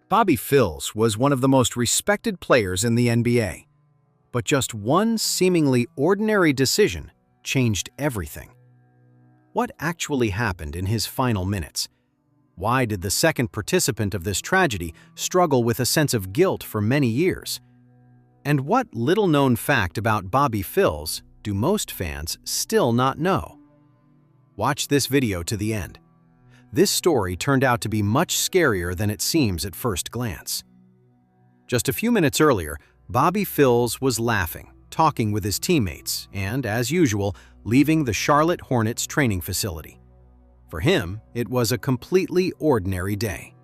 Bobby Phills was one of the most respected players in the NBA. But just one seemingly ordinary decision changed everything. What actually happened in his final minutes? Why did the second participant of this tragedy struggle with a sense of guilt for many years? And what little-known fact about Bobby Phills do most fans still not know? Watch this video to the end. This story turned out to be much scarier than it seems at first glance. Just a few minutes earlier, Bobby Phills was laughing, talking with his teammates, and, as usual, leaving the Charlotte Hornets training facility. For him, it was a completely ordinary day.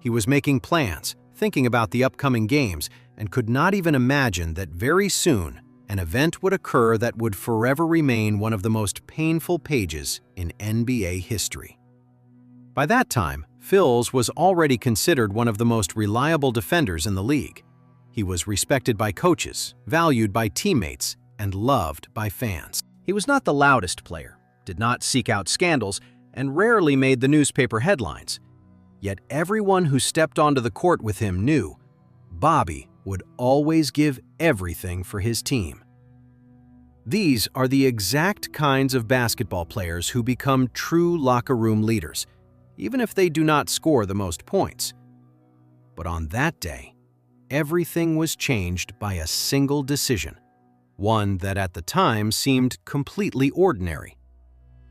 He was making plans, thinking about the upcoming games, and could not even imagine that very soon an event would occur that would forever remain one of the most painful pages in NBA history. By that time, Phills was already considered one of the most reliable defenders in the league. He was respected by coaches, valued by teammates, and loved by fans. He was not the loudest player, did not seek out scandals, and rarely made the newspaper headlines. Yet everyone who stepped onto the court with him knew Bobby would always give everything for his team. These are the exact kinds of basketball players who become true locker room leaders, even if they do not score the most points. But on that day, everything was changed by a single decision, one that at the time seemed completely ordinary.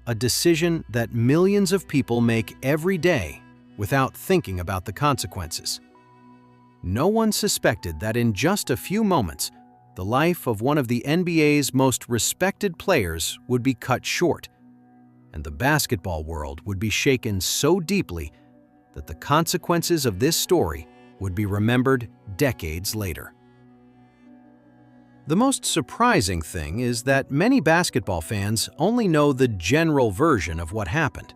A decision that millions of people make every day without thinking about the consequences. No one suspected that in just a few moments, the life of one of the NBA's most respected players would be cut short, and the basketball world would be shaken so deeply that the consequences of this story would be remembered decades later. The most surprising thing is that many basketball fans only know the general version of what happened.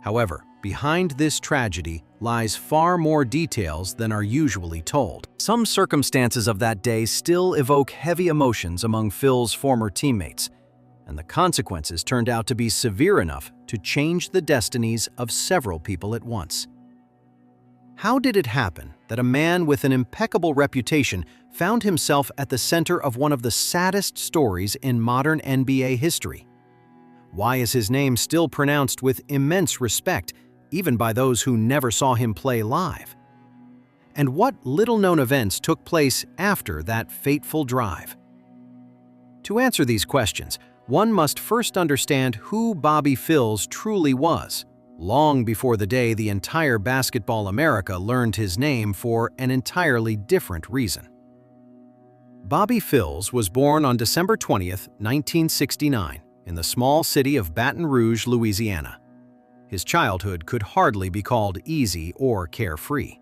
However, behind this tragedy lies far more details than are usually told. Some circumstances of that day still evoke heavy emotions among Phil's former teammates, and the consequences turned out to be severe enough to change the destinies of several people at once. How did it happen that a man with an impeccable reputation found himself at the center of one of the saddest stories in modern NBA history? Why is his name still pronounced with immense respect, even by those who never saw him play live? And what little-known events took place after that fateful drive? To answer these questions, one must first understand who Bobby Phills truly was, long before the day the entire basketball America learned his name for an entirely different reason. Bobby Phills was born on December 20th, 1969, in the small city of Baton Rouge, Louisiana. His childhood could hardly be called easy or carefree.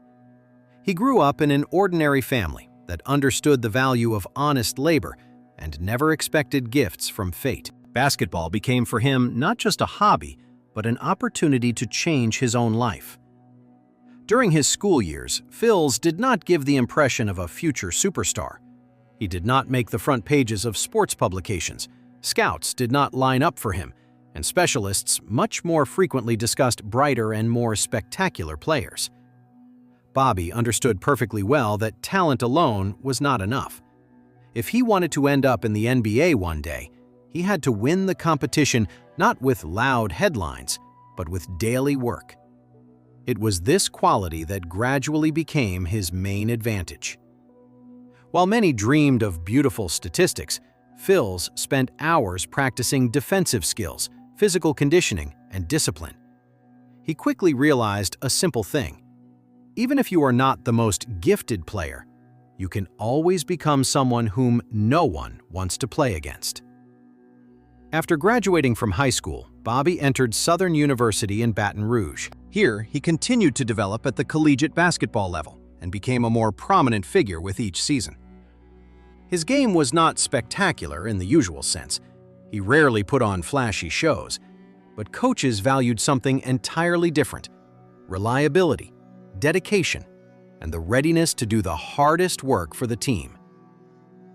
He grew up in an ordinary family that understood the value of honest labor and never expected gifts from fate. Basketball became for him not just a hobby, but an opportunity to change his own life. During his school years, Phills did not give the impression of a future superstar. He did not make the front pages of sports publications, scouts did not line up for him, and specialists much more frequently discussed brighter and more spectacular players. Bobby understood perfectly well that talent alone was not enough. If he wanted to end up in the NBA one day, he had to win the competition not with loud headlines, but with daily work. It was this quality that gradually became his main advantage. While many dreamed of beautiful statistics, Phills spent hours practicing defensive skills, physical conditioning, and discipline. He quickly realized a simple thing. Even if you are not the most gifted player, you can always become someone whom no one wants to play against. After graduating from high school, Bobby entered Southern University in Baton Rouge. Here, he continued to develop at the collegiate basketball level and became a more prominent figure with each season. His game was not spectacular in the usual sense. He rarely put on flashy shows, but coaches valued something entirely different: reliability, dedication, and the readiness to do the hardest work for the team.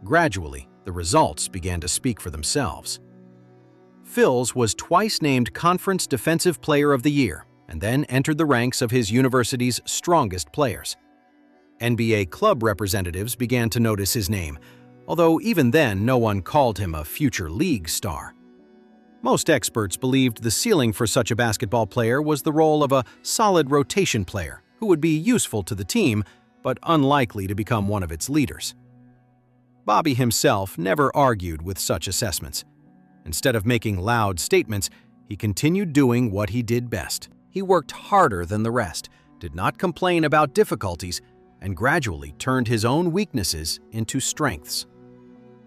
Gradually, the results began to speak for themselves. Phills was twice named Conference Defensive Player of the Year and then entered the ranks of his university's strongest players. NBA club representatives began to notice his name, although even then no one called him a future league star. Most experts believed the ceiling for such a basketball player was the role of a solid rotation player who would be useful to the team, but unlikely to become one of its leaders. Bobby himself never argued with such assessments. Instead of making loud statements, he continued doing what he did best. He worked harder than the rest, did not complain about difficulties, and gradually turned his own weaknesses into strengths.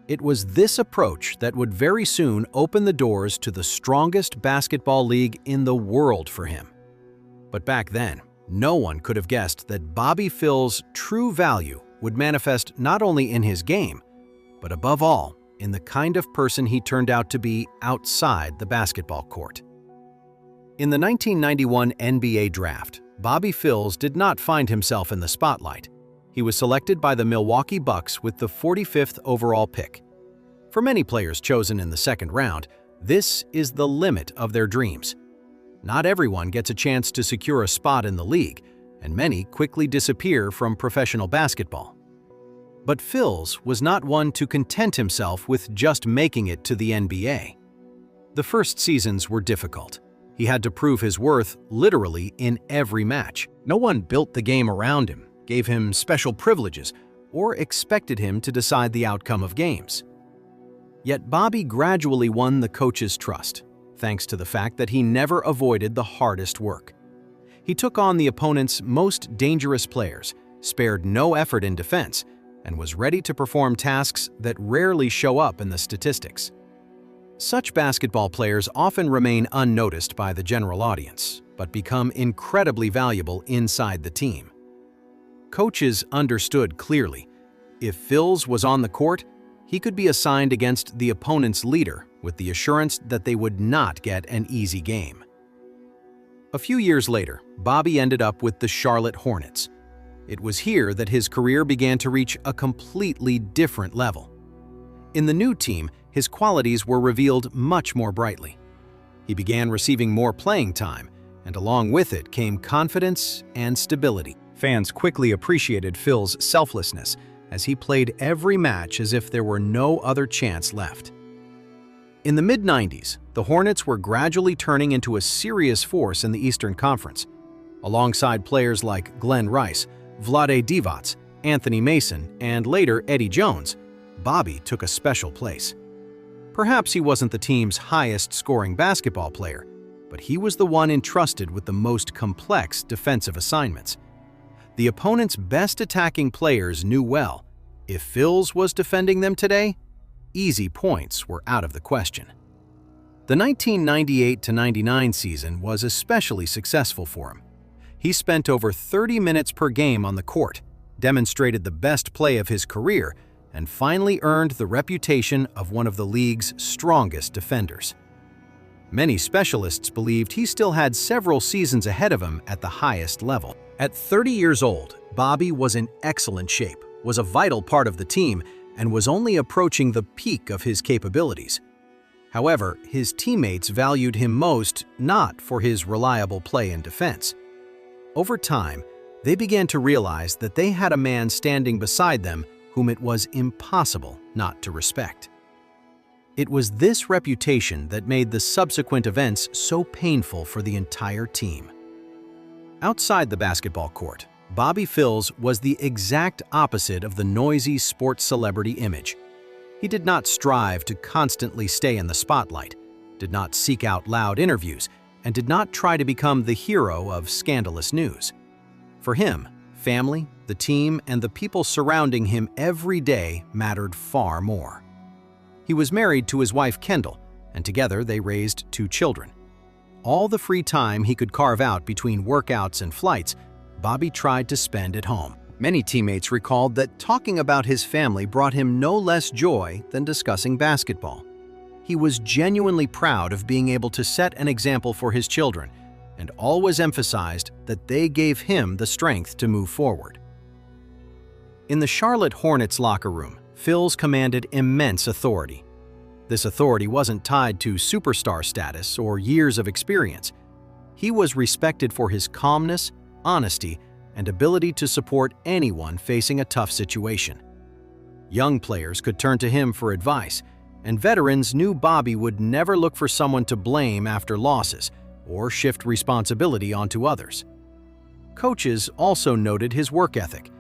It was this approach that would very soon open the doors to the strongest basketball league in the world for him. But back then, no one could have guessed that Bobby Phil's true value would manifest not only in his game, but above all, in the kind of person he turned out to be outside the basketball court. In the 1991 NBA draft, Bobby Phills did not find himself in the spotlight. He was selected by the Milwaukee Bucks with the 45th overall pick. For many players chosen in the second round, this is the limit of their dreams. Not everyone gets a chance to secure a spot in the league, and many quickly disappear from professional basketball. But Phills was not one to content himself with just making it to the NBA. The first seasons were difficult. He had to prove his worth literally in every match. No one built the game around him, gave him special privileges, or expected him to decide the outcome of games. Yet Bobby gradually won the coach's trust, thanks to the fact that he never avoided the hardest work. He took on the opponent's most dangerous players, spared no effort in defense, and was ready to perform tasks that rarely show up in the statistics. Such basketball players often remain unnoticed by the general audience, but become incredibly valuable inside the team. Coaches understood clearly, if Phills was on the court, he could be assigned against the opponent's leader with the assurance that they would not get an easy game. A few years later, Bobby ended up with the Charlotte Hornets. It was here that his career began to reach a completely different level. In the new team, his qualities were revealed much more brightly. He began receiving more playing time, and along with it came confidence and stability. Fans quickly appreciated Phil's selflessness as he played every match as if there were no other chance left. In the mid-90s, the Hornets were gradually turning into a serious force in the Eastern Conference. Alongside players like Glenn Rice, Vlade Divac, Anthony Mason, and later Eddie Jones, Bobby took a special place. Perhaps he wasn't the team's highest-scoring basketball player, but he was the one entrusted with the most complex defensive assignments. The opponent's best attacking players knew well, if Phills was defending them today, easy points were out of the question. The 1998-99 season was especially successful for him. He spent over 30 minutes per game on the court, demonstrated the best play of his career, and finally earned the reputation of one of the league's strongest defenders. Many specialists believed he still had several seasons ahead of him at the highest level. At 30 years old, Bobby was in excellent shape, was a vital part of the team, and was only approaching the peak of his capabilities. However, his teammates valued him most not for his reliable play and defense. Over time, they began to realize that they had a man standing beside them whom it was impossible not to respect. It was this reputation that made the subsequent events so painful for the entire team. Outside the basketball court, Bobby Phills was the exact opposite of the noisy sports celebrity image. He did not strive to constantly stay in the spotlight, did not seek out loud interviews, and did not try to become the hero of scandalous news. For him, family, the team, and the people surrounding him every day mattered far more. He was married to his wife Kendall, and together they raised 2 children. All the free time he could carve out between workouts and flights, Bobby tried to spend at home. Many teammates recalled that talking about his family brought him no less joy than discussing basketball. He was genuinely proud of being able to set an example for his children, and always emphasized that they gave him the strength to move forward. In the Charlotte Hornets locker room, Phills commanded immense authority. This authority wasn't tied to superstar status or years of experience. He was respected for his calmness, honesty, and ability to support anyone facing a tough situation. Young players could turn to him for advice, and veterans knew Bobby would never look for someone to blame after losses or shift responsibility onto others. Coaches also noted his work ethic.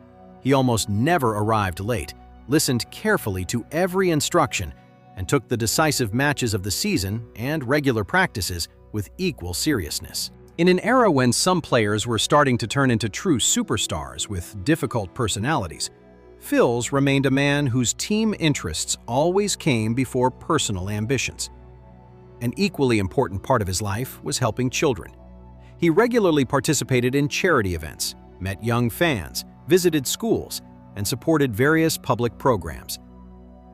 He almost never arrived late, listened carefully to every instruction, and took the decisive matches of the season and regular practices with equal seriousness. In an era when some players were starting to turn into true superstars with difficult personalities, Phils remained a man whose team interests always came before personal ambitions. An equally important part of his life was helping children. He regularly participated in charity events, met young fans, visited schools, and supported various public programs.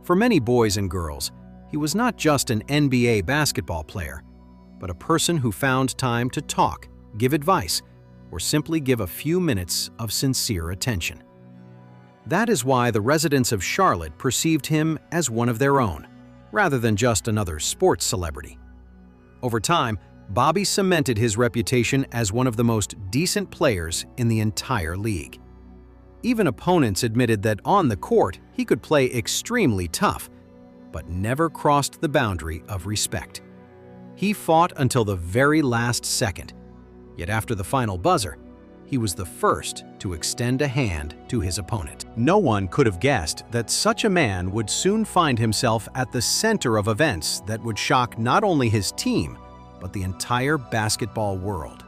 For many boys and girls, he was not just an NBA basketball player, but a person who found time to talk, give advice, or simply give a few minutes of sincere attention. That is why the residents of Charlotte perceived him as one of their own, rather than just another sports celebrity. Over time, Bobby cemented his reputation as one of the most decent players in the entire league. Even opponents admitted that on the court he could play extremely tough, but never crossed the boundary of respect. He fought until the very last second, yet after the final buzzer, he was the first to extend a hand to his opponent. No one could have guessed that such a man would soon find himself at the center of events that would shock not only his team, but the entire basketball world.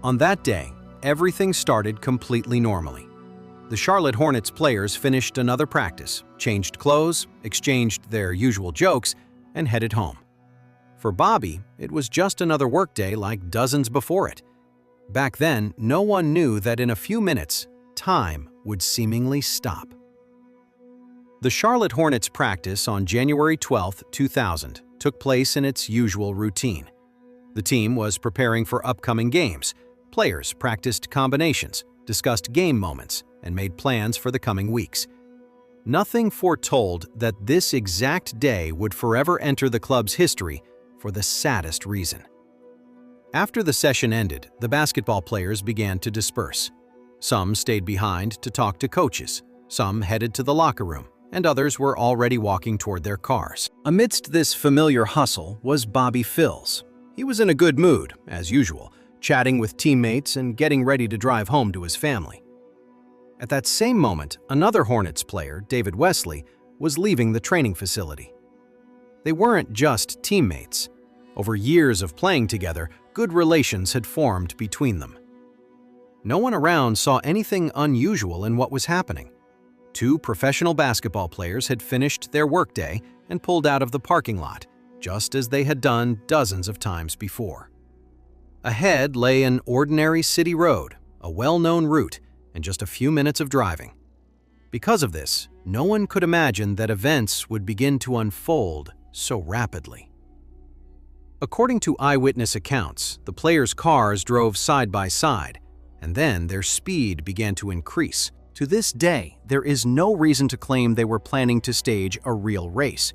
On that day, everything started completely normally. The Charlotte Hornets players finished another practice, changed clothes, exchanged their usual jokes, and headed home. For Bobby, it was just another workday like dozens before it. Back then, no one knew that in a few minutes, time would seemingly stop. The Charlotte Hornets practice on January 12, 2000, took place in its usual routine. The team was preparing for upcoming games. Players practiced combinations, discussed game moments, and made plans for the coming weeks. Nothing foretold that this exact day would forever enter the club's history for the saddest reason. After the session ended, the basketball players began to disperse. Some stayed behind to talk to coaches, some headed to the locker room, and others were already walking toward their cars. Amidst this familiar hustle was Bobby Phils. He was in a good mood, as usual, chatting with teammates and getting ready to drive home to his family. At that same moment, another Hornets player, David Wesley, was leaving the training facility. They weren't just teammates. Over years of playing together, good relations had formed between them. No one around saw anything unusual in what was happening. Two professional basketball players had finished their workday and pulled out of the parking lot, just as they had done dozens of times before. Ahead lay an ordinary city road, a well-known route, and just a few minutes of driving. Because of this, no one could imagine that events would begin to unfold so rapidly. According to eyewitness accounts, the players' cars drove side by side, and then their speed began to increase. To this day, there is no reason to claim they were planning to stage a real race,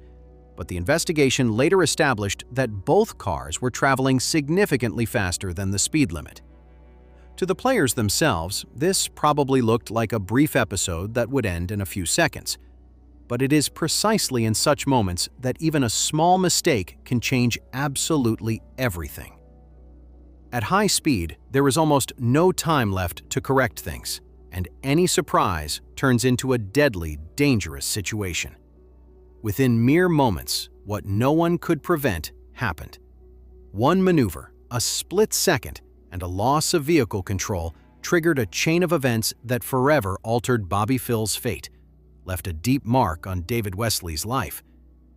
but the investigation later established that both cars were traveling significantly faster than the speed limit. To the players themselves, this probably looked like a brief episode that would end in a few seconds. But it is precisely in such moments that even a small mistake can change absolutely everything. At high speed, there is almost no time left to correct things, and any surprise turns into a deadly, dangerous situation. Within mere moments, what no one could prevent happened. One maneuver, a split second, and a loss of vehicle control triggered a chain of events that forever altered Bobby Phil's fate, left a deep mark on David Wesley's life,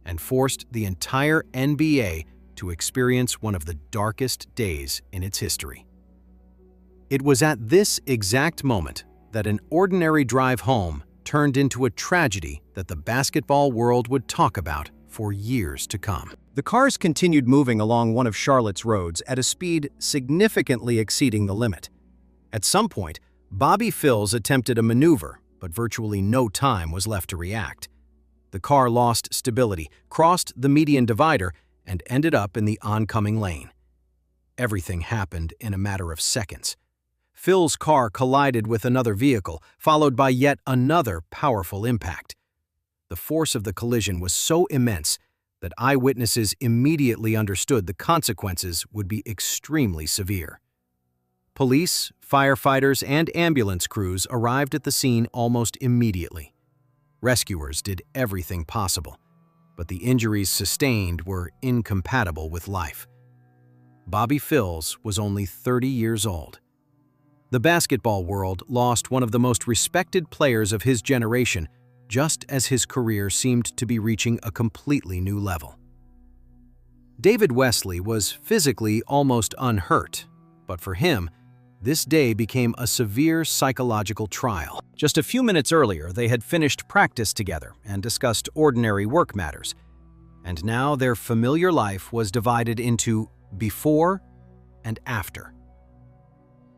and forced the entire NBA to experience one of the darkest days in its history. It was at this exact moment that an ordinary drive home turned into a tragedy that the basketball world would talk about for years to come. The cars continued moving along one of Charlotte's roads at a speed significantly exceeding the limit. At some point, Bobby Phils attempted a maneuver, but virtually no time was left to react. The car lost stability, crossed the median divider, and ended up in the oncoming lane. Everything happened in a matter of seconds. Phil's car collided with another vehicle, followed by yet another powerful impact. The force of the collision was so immense that eyewitnesses immediately understood the consequences would be extremely severe. Police, firefighters, and ambulance crews arrived at the scene almost immediately. Rescuers did everything possible, but the injuries sustained were incompatible with life. Bobby Phills was only 30 years old. The basketball world lost one of the most respected players of his generation just as his career seemed to be reaching a completely new level. David Wesley was physically almost unhurt, but for him, this day became a severe psychological trial. Just a few minutes earlier, they had finished practice together and discussed ordinary work matters, and now their familiar life was divided into before and after.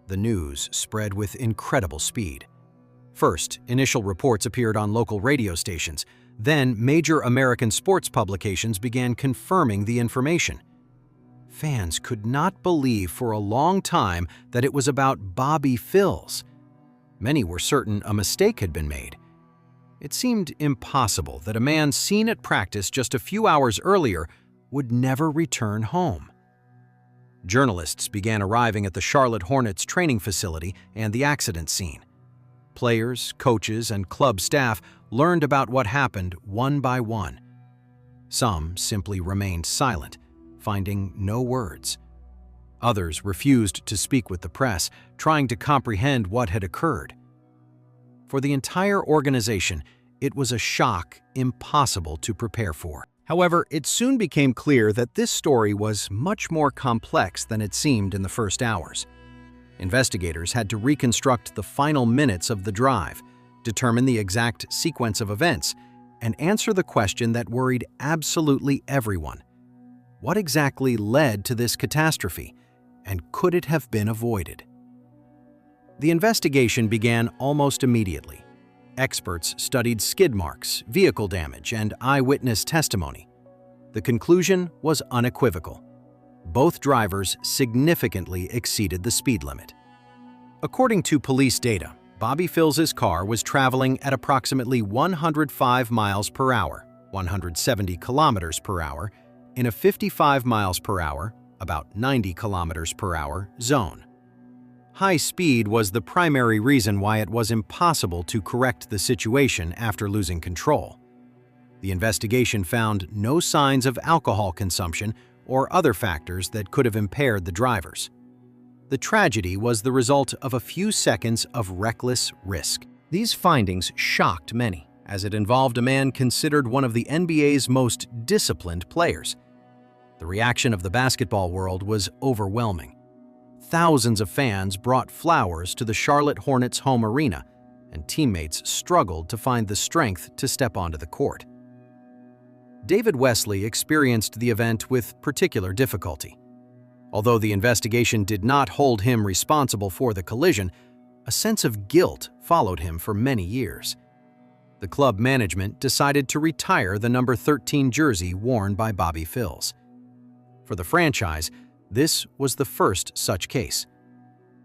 The news spread with incredible speed. First, initial reports appeared on local radio stations. Then, major American sports publications began confirming the information. Fans could not believe for a long time that it was about Bobby Phills. Many were certain a mistake had been made. It seemed impossible that a man seen at practice just a few hours earlier would never return home. Journalists began arriving at the Charlotte Hornets training facility and the accident scene. Players, coaches, and club staff learned about what happened one by one. Some simply remained silent, finding no words. Others refused to speak with the press, trying to comprehend what had occurred. For the entire organization, it was a shock impossible to prepare for. However, it soon became clear that this story was much more complex than it seemed in the first hours. Investigators had to reconstruct the final minutes of the drive, determine the exact sequence of events, and answer the question that worried absolutely everyone. What exactly led to this catastrophe, and could it have been avoided? The investigation began almost immediately. Experts studied skid marks, vehicle damage, and eyewitness testimony. The conclusion was unequivocal. Both drivers significantly exceeded the speed limit. According to police data, Bobby Phills' car was traveling at approximately 105 miles per hour, 170 kilometers per hour, in a 55 miles per hour, about 90 kilometers per hour, zone. High speed was the primary reason why it was impossible to correct the situation after losing control. The investigation found no signs of alcohol consumption or other factors that could have impaired the drivers. The tragedy was the result of a few seconds of reckless risk. These findings shocked many, as it involved a man considered one of the NBA's most disciplined players. The reaction of the basketball world was overwhelming. Thousands of fans brought flowers to the Charlotte Hornets' home arena, and teammates struggled to find the strength to step onto the court. David Wesley experienced the event with particular difficulty. Although the investigation did not hold him responsible for the collision, a sense of guilt followed him for many years. The club management decided to retire the number 13 jersey worn by Bobby Phills. For the franchise, this was the first such case.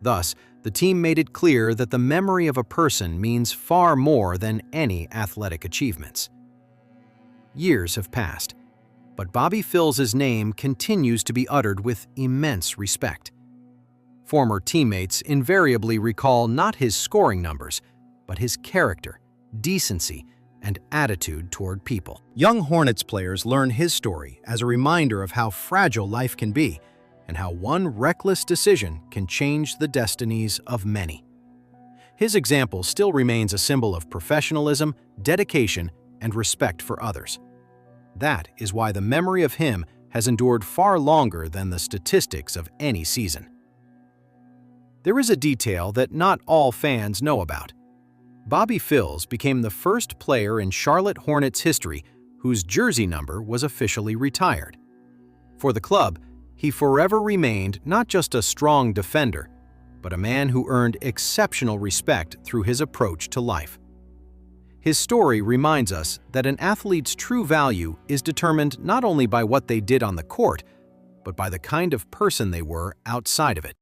Thus, the team made it clear that the memory of a person means far more than any athletic achievements. Years have passed, but Bobby Phills' name continues to be uttered with immense respect. Former teammates invariably recall not his scoring numbers, but his character, decency, and attitude toward people. Young Hornets players learn his story as a reminder of how fragile life can be and how one reckless decision can change the destinies of many. His example still remains a symbol of professionalism, dedication, and respect for others. That is why the memory of him has endured far longer than the statistics of any season. There is a detail that not all fans know about. Bobby Phills became the first player in Charlotte Hornets history whose jersey number was officially retired. For the club, he forever remained not just a strong defender, but a man who earned exceptional respect through his approach to life. His story reminds us that an athlete's true value is determined not only by what they did on the court, but by the kind of person they were outside of it.